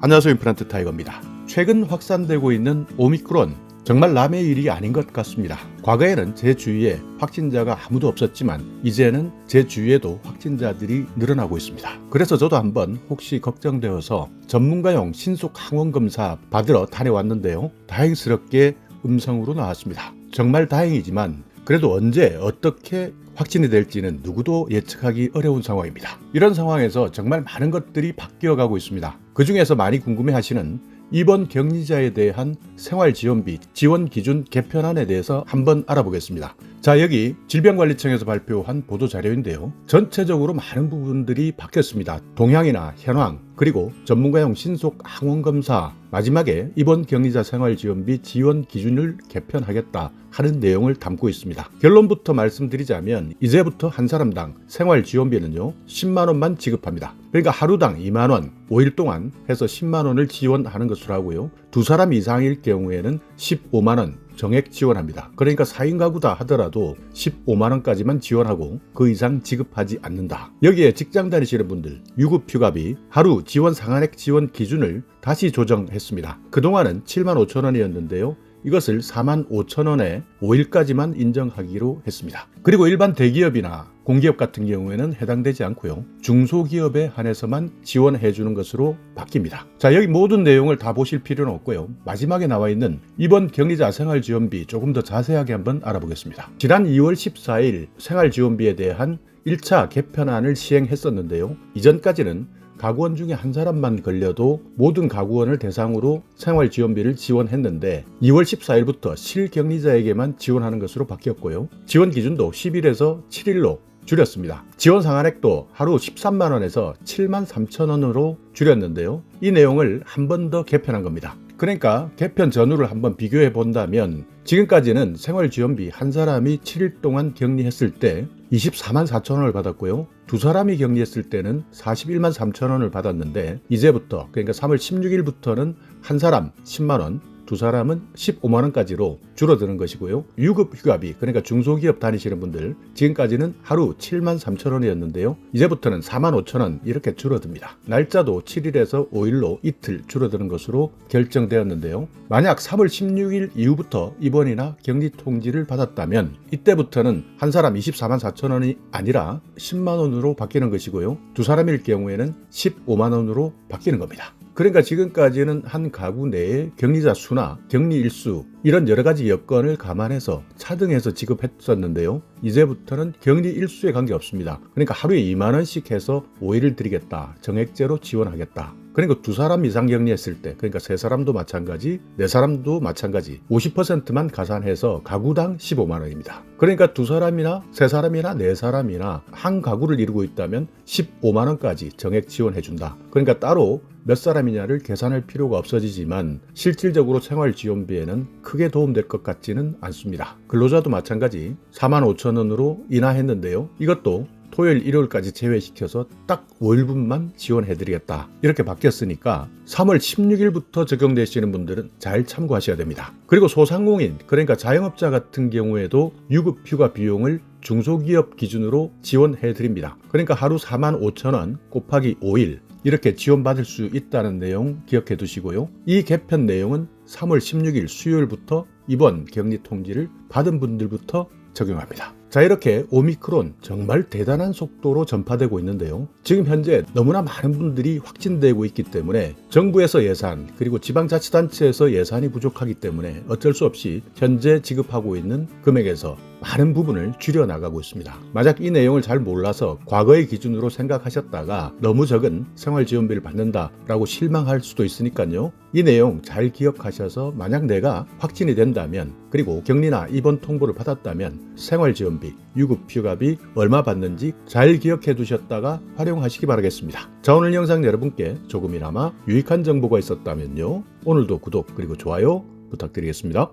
안녕하세요. 임플란트 타이거입니다. 최근 확산되고 있는 오미크론, 정말 남의 일이 아닌 것 같습니다. 과거에는 제 주위에 확진자가 아무도 없었지만 이제는 제 주위에도 확진자들이 늘어나고 있습니다. 그래서 저도 한번 혹시 걱정되어서 전문가용 신속 항원검사 받으러 다녀왔는데요. 다행스럽게 음성으로 나왔습니다. 정말 다행이지만 그래도 언제 어떻게 확진이 될지는 누구도 예측하기 어려운 상황입니다. 이런 상황에서 정말 많은 것들이 바뀌어가고 있습니다. 그 중에서 많이 궁금해하시는 이번 격리자에 대한 생활지원비 지원 기준 개편안에 대해서 한번 알아보겠습니다. 자, 여기 질병관리청에서 발표한 보도자료인데요. 전체적으로 많은 부분들이 바뀌었습니다. 동향이나 현황, 그리고 전문가용 신속 항원검사, 마지막에 이번 격리자 생활지원비 지원 기준을 개편하겠다 하는 내용을 담고 있습니다. 결론부터 말씀드리자면 이제부터 한 사람당 생활지원비는요 10만 원만 지급합니다. 그러니까 하루당 2만 원, 5일 동안 해서 10만 원을 지원하는 것으로 하고요. 두 사람 이상일 경우에는 15만 원 정액 지원합니다. 그러니까 4인 가구다 하더라도 15만 원까지만 지원하고 그 이상 지급하지 않는다. 여기에 직장 다니시는 분들 유급휴가비 하루 지원 상한액 지원 기준을 다시 조정했습니다. 그동안은 7만 5천 원이었는데요. 이것을 4만 5천 원에 5일까지만 인정하기로 했습니다. 그리고 일반 대기업이나 공기업 같은 경우에는 해당되지 않고요. 중소기업에 한해서만 지원해 주는 것으로 바뀝니다. 자, 여기 모든 내용을 다 보실 필요는 없고요. 마지막에 나와 있는 이번 격리자 생활지원비 조금 더 자세하게 한번 알아보겠습니다. 지난 2월 14일 생활지원비에 대한 1차 개편안을 시행했었는데요. 이전까지는 가구원 중에 한 사람만 걸려도 모든 가구원을 대상으로 생활지원비를 지원했는데 2월 14일부터 실격리자에게만 지원하는 것으로 바뀌었고요. 지원 기준도 10일에서 7일로 줄였습니다. 지원 상한액도 하루 13만 원에서 7만 3천 원으로 줄였는데요. 이 내용을 한 번 더 개편한 겁니다. 그러니까 개편 전후를 한번 비교해 본다면 지금까지는 생활지원비 한 사람이 7일 동안 격리했을 때 24만 4천 원을 받았고요. 두 사람이 격리했을 때는 41만 3천 원을 받았는데 이제부터 그러니까 3월 16일부터는 한 사람 10만 원, 두 사람은 15만 원까지로 줄어드는 것이고요. 유급휴가비 그러니까 중소기업 다니시는 분들 지금까지는 하루 7만 3천 원이었는데요. 이제부터는 4만 5천 원 이렇게 줄어듭니다. 날짜도 7일에서 5일로 이틀 줄어드는 것으로 결정되었는데요. 만약 3월 16일 이후부터 입원이나 격리 통지를 받았다면 이때부터는 한 사람 24만 4천 원이 아니라 10만 원으로 바뀌는 것이고요. 두 사람일 경우에는 15만 원으로 바뀌는 겁니다. 그러니까 지금까지는 한 가구 내에 격리자 수나 격리 일수 이런 여러 가지 여건을 감안해서 차등해서 지급했었는데요. 이제부터는 격리 일수에 관계없습니다. 그러니까 하루에 2만 원씩 해서 5일을 드리겠다. 정액제로 지원하겠다. 그러니까 두 사람 이상 격리했을 때 그러니까 세 사람도 마찬가지, 네 사람도 마찬가지 50%만 가산해서 가구당 15만 원입니다. 그러니까 두 사람이나 세 사람이나 네 사람이나 한 가구를 이루고 있다면 15만 원까지 정액 지원해준다. 그러니까 따로 몇 사람이냐를 계산할 필요가 없어지지만 실질적으로 생활지원비에는 크게 도움될 것 같지는 않습니다. 근로자도 마찬가지 4만 5천 원으로 인하했는데요. 이것도 토요일, 일요일까지 제외시켜서 딱 5일분만 지원해드리겠다. 이렇게 바뀌었으니까 3월 16일부터 적용되시는 분들은 잘 참고하셔야 됩니다. 그리고 소상공인, 그러니까 자영업자 같은 경우에도 유급휴가 비용을 중소기업 기준으로 지원해드립니다. 그러니까 하루 4만 5천 원 곱하기 5일 이렇게 지원받을 수 있다는 내용 기억해 두시고요. 이 개편 내용은 3월 16일 수요일부터 이번 격리 통지를 받은 분들부터 적용합니다. 자, 이렇게 오미크론 정말 대단한 속도로 전파되고 있는데요. 지금 현재 너무나 많은 분들이 확진되고 있기 때문에 정부에서 예산 그리고 지방자치단체에서 예산이 부족하기 때문에 어쩔 수 없이 현재 지급하고 있는 금액에서 많은 부분을 줄여나가고 있습니다. 만약 이 내용을 잘 몰라서 과거의 기준으로 생각하셨다가 너무 적은 생활지원비를 받는다라고 실망할 수도 있으니까요. 이 내용 잘 기억하셔서 만약 내가 확진이 된다면 그리고 격리나 입원 통보를 받았다면 생활지원비, 유급휴가비 얼마 받는지 잘 기억해 두셨다가 활용하시기 바라겠습니다. 자, 오늘 영상 여러분께 조금이나마 유익한 정보가 있었다면요. 오늘도 구독 그리고 좋아요 부탁드리겠습니다.